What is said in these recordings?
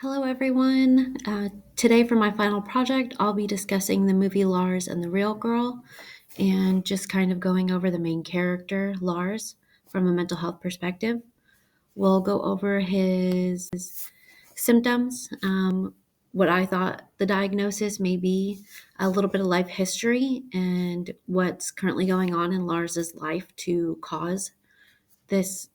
Hello, everyone. Today, for my final project, I'll be discussing the movie Lars and the Real Girl and just kind of going over the main character, Lars, from a mental health perspective. We'll go over his symptoms, what I thought the diagnosis may be, a little bit of life history, and what's currently going on in Lars's life to cause this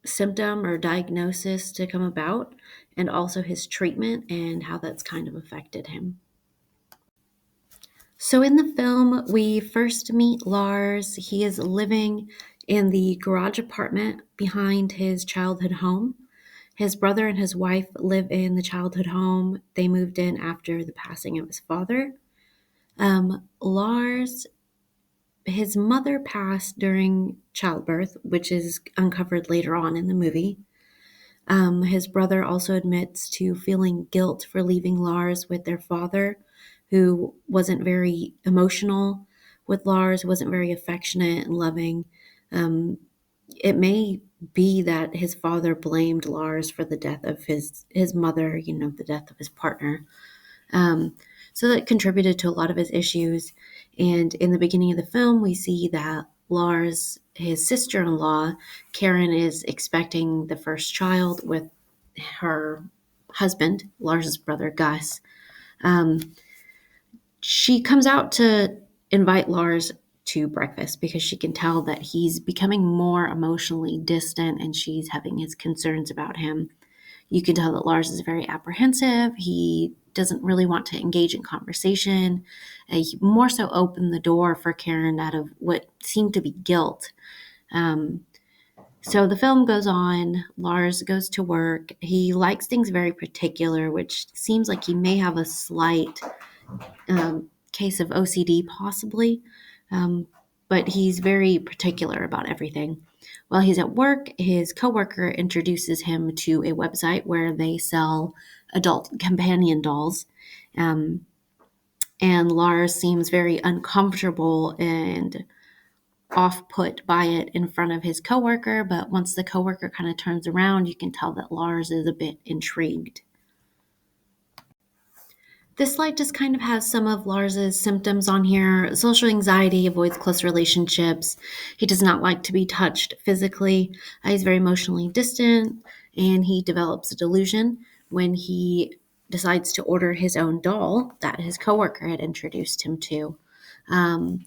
symptom or diagnosis to come about, and also his treatment and how that's kind of affected him. So, in the film, we first meet Lars. He is living in the garage apartment behind his childhood home. His brother and his wife live in the childhood home. They moved in after the passing of his father. Lars, his mother passed during childbirth, which is uncovered later on in the movie. His brother also admits to feeling guilt for leaving Lars with their father, who wasn't very emotional with Lars, wasn't very affectionate and loving. Um, it may be that his father blamed Lars for the death of his mother, the death of his partner. Um, so that contributed to a lot of his issues. And in the beginning of the film, we see that Lars, his sister in law, Karen, is expecting the first child with her husband, Lars's brother, Gus. Um, she comes out to invite Lars to breakfast because she can tell that he's becoming more emotionally distant and she's having his concerns about him. You can tell that Lars is very apprehensive. He doesn't really want to engage in conversation. He more so opened the door for Karen out of what seemed to be guilt. Um, so the film goes on. Lars goes to work. He likes things very particular, which seems like he may have a slight case of OCD, possibly. Um, but he's very particular about everything. While he's at work, his coworker introduces him to a website where they sell adult companion dolls. Um, and Lars seems very uncomfortable and off put by it in front of his coworker. But once the coworker kind of turns around, you can tell that Lars is a bit intrigued. This slide just kind of has some of Lars's symptoms on here. Social anxiety, avoids close relationships. He does not like to be touched physically. He's very emotionally distant, and he develops a delusion when he decides to order his own doll that his coworker had introduced him to. Um,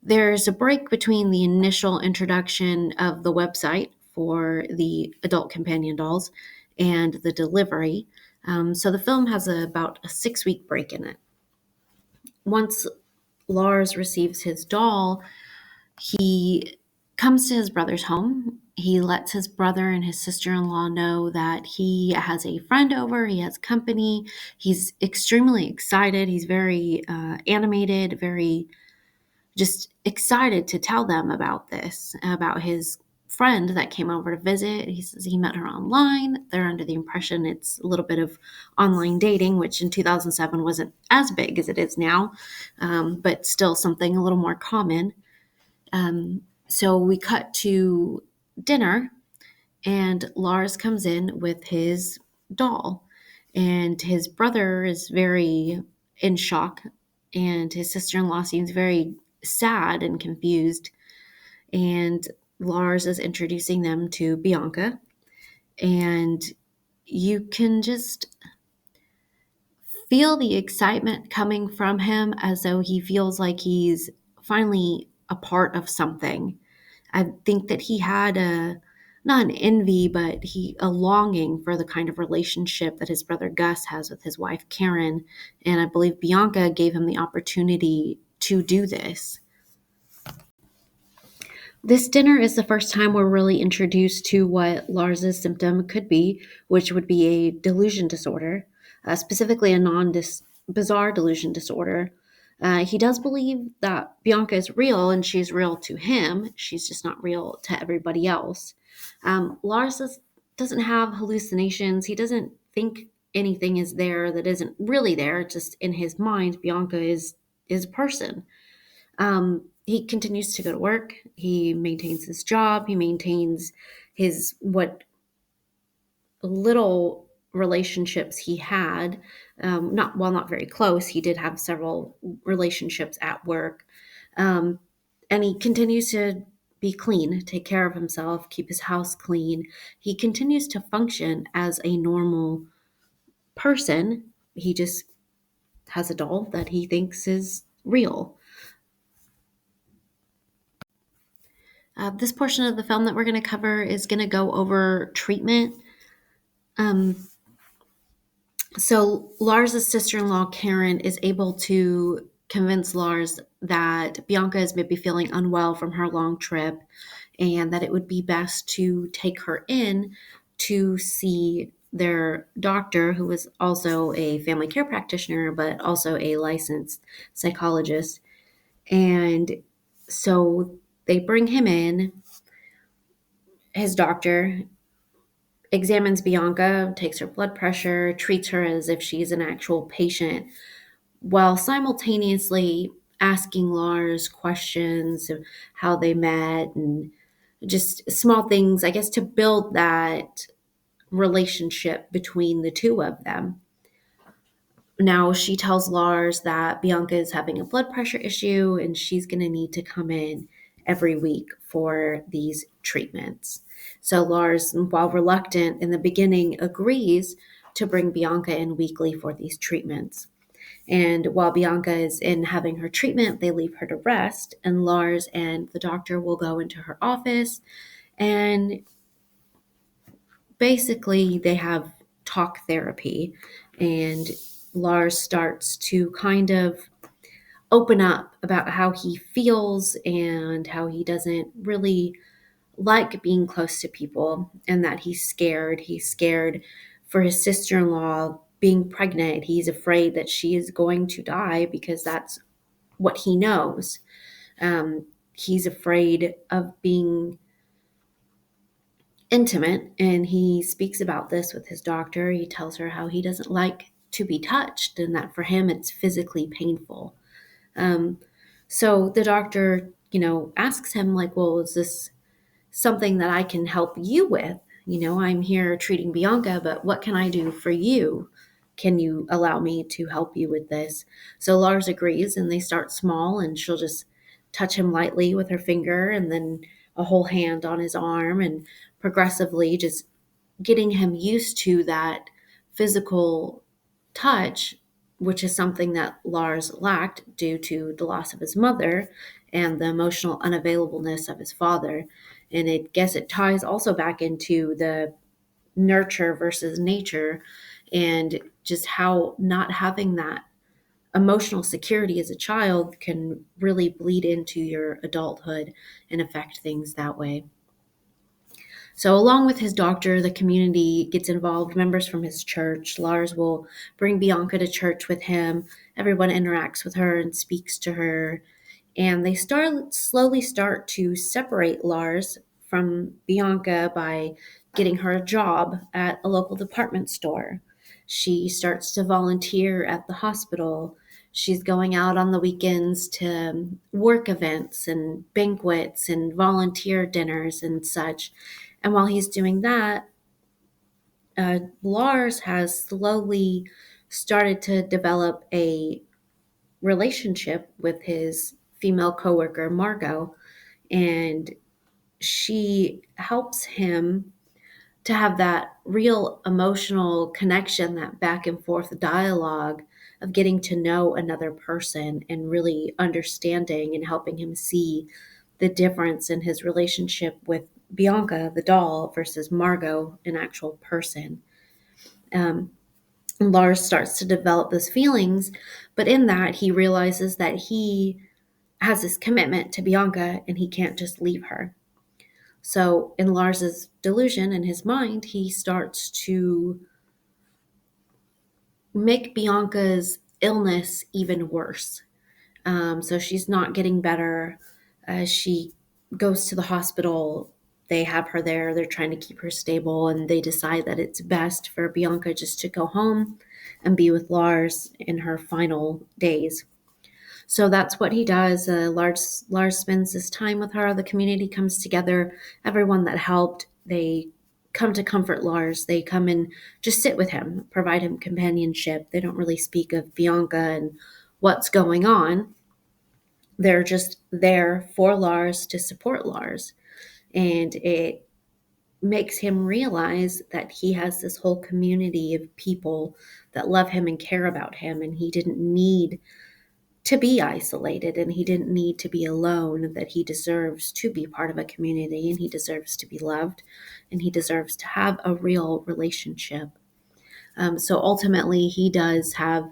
there's a break between the initial introduction of the website for the adult companion dolls and the delivery. So the film has about a 6-week break in it. Once Lars receives his doll, he comes to his brother's home. He lets his brother and his sister in law know that he has a friend over, he has company. He's extremely excited. He's very animated, very just excited to tell them about this, about his friend that came over to visit. He says he met her online. They're under the impression it's a little bit of online dating, which in 2007 wasn't as big as it is now, but still something a little more common. So we cut to dinner, and Lars comes in with his doll, and his brother is very in shock, and his sister in law seems very sad and confused. And Lars is introducing them to Bianca, and you can just feel the excitement coming from him as though he feels like he's finally a part of something. I think that he had not an envy, but a longing for the kind of relationship that his brother Gus has with his wife Karen, and I believe Bianca gave him the opportunity to do this. This dinner is the first time we're really introduced to what Lars's symptom could be, which would be a delusion disorder, specifically a bizarre delusion disorder. He does believe that Bianca is real and she's real to him. She's just not real to everybody else. Lars doesn't have hallucinations. He doesn't think anything is there that isn't really there. Just in his mind, Bianca is a person. He continues to go to work. He maintains his job. He maintains his what little relationships he had. Not very close. He did have several relationships at work, um, and he continues to be clean, take care of himself, keep his house clean. He continues to function as a normal person. He just has a doll that he thinks is real. This portion of the film that we're going to cover is going to go over treatment. Um, So Lars's sister-in-law Karen is able to convince Lars that Bianca is maybe feeling unwell from her long trip and that it would be best to take her in to see their doctor, who is also a family care practitioner but also a licensed psychologist. And so they bring him in. His doctor examines Bianca, takes her blood pressure, treats her as if she's an actual patient, while simultaneously asking Lars questions of how they met and just small things, I guess, to build that relationship between the two of them. Now she tells Lars that Bianca is having a blood pressure issue and she's going to need to come in every week for these treatments. So Lars, while reluctant in the beginning, agrees to bring Bianca in weekly for these treatments. And while Bianca is in having her treatment, they leave her to rest, and Lars and the doctor will go into her office, and basically they have talk therapy. And Lars starts to kind of open up about how he feels and how he doesn't really like being close to people and that he's scared. He's scared for his sister in law being pregnant. He's afraid that she is going to die because that's what he knows. He's afraid of being intimate, and he speaks about this with his doctor. He tells her how he doesn't like to be touched and that for him it's physically painful. Um, so the doctor, asks him, like, well, is this something that I can help you with? I'm here treating Bianca, but what can I do for you? Can you allow me to help you with this? So Lars agrees, and they start small, and she'll just touch him lightly with her finger and then a whole hand on his arm, and progressively just getting him used to that physical touch, which is something that Lars lacked due to the loss of his mother and the emotional unavailableness of his father. And I guess it ties also back into the nurture versus nature, and just how not having that emotional security as a child can really bleed into your adulthood and affect things that way. So, along with his doctor, the community gets involved, members from his church. Lars will bring Bianca to church with him. Everyone interacts with her and speaks to her. And they slowly start to separate Lars from Bianca by getting her a job at a local department store. She starts to volunteer at the hospital. She's going out on the weekends to work events and banquets and volunteer dinners and such. And while he's doing that, Lars has slowly started to develop a relationship with his female coworker, Margot, and she helps him to have that real emotional connection, that back and forth dialogue of getting to know another person and really understanding and helping him see the difference in his relationship with Bianca, the doll, versus Margot, an actual person. Um, Lars starts to develop those feelings, but in that, he realizes that he has this commitment to Bianca and he can't just leave her. So, in Lars's delusion, in his mind, he starts to make Bianca's illness even worse. So she's not getting better. She goes to the hospital. They have her there. They're trying to keep her stable, and they decide that it's best for Bianca just to go home and be with Lars in her final days. So that's what he does. Lars spends his time with her. The community comes together. Everyone that helped, they come to comfort Lars. They come and just sit with him, provide him companionship. They don't really speak of Bianca and what's going on. They're just there for Lars to support Lars. And it makes him realize that he has this whole community of people that love him and care about him. And he didn't need to be isolated and he didn't need to be alone, that he deserves to be part of a community and he deserves to be loved and he deserves to have a real relationship. So ultimately, he does have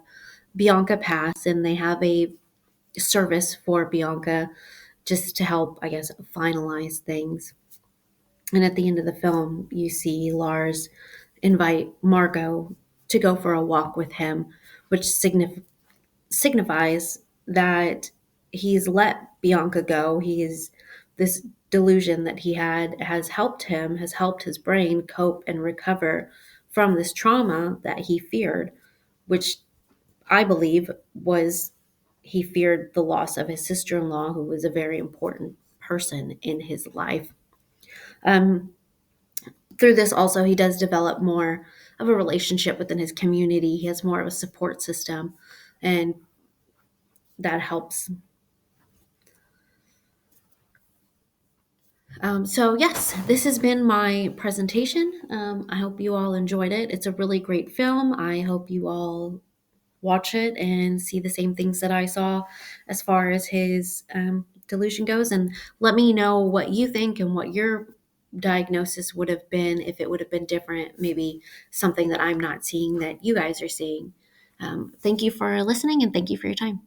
Bianca pass and they have a service for Bianca just to help, I guess, finalize things. And at the end of the film, you see Lars invite Margot to go for a walk with him, which signifies that he's let Bianca go. He is this delusion that he had has helped him, has helped his brain cope and recover from this trauma that he feared, which I believe was he feared the loss of his sister-in-law, who was a very important person in his life. Um, Through this, also, he does develop more of a relationship within his community. He has more of a support system, and that helps. So, yes, this has been my presentation. I hope you all enjoyed it. It's a really great film. I hope you all watch it and see the same things that I saw as far as his delusion goes. And let me know what you think and what your diagnosis would have been if it would have been different, maybe something that I'm not seeing that you guys are seeing. Thank you for listening and thank you for your time.